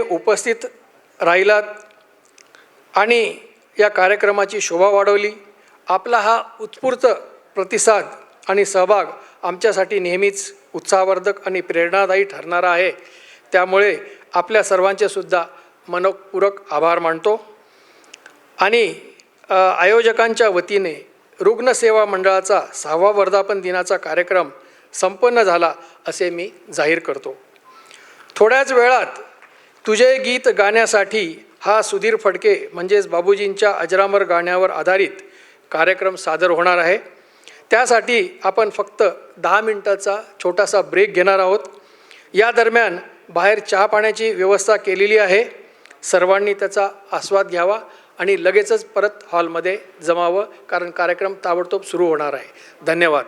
उपस्थित राहिलात आणि या कार्यक्रमाची शोभा वाढवली। आपला हा उत्स्फूर्त प्रतिसाद आणि सहभाग आमच्यासाठी नेहमीच उत्साहवर्धक आणि प्रेरणादायी ठरणारा आहे। त्यामुळे आपल्या सर्वांचे सुद्धा मनपूर्वक आभार मानतो आणि आयोजकांच्या वतीने रुग्णसेवा मंडळाचा 6वा वर्धापन दिनाचा कार्यक्रम संपन्न झाला असे मी जाहीर करतो। थोड्याच वेळात तुझे गीत गाण्यासाठी हा सुधीर फडके म्हणजेच बाबूजींच्या अजरामर गाण्यावर आधारित कार्यक्रम सादर होणार आहे। त्यासाठी आपण फक्त 10 मिनिटाचा छोटासा ब्रेक घेणार आहोत। या दरम्यान बाहेर चहा पाण्याची व्यवस्था केलेली आहे। सर्वांनी त्याचा आस्वाद घ्यावा आणि लगेचच परत हॉलमध्ये जमावं, कारण कार्यक्रम ताबडतोब सुरू होणार आहे। धन्यवाद।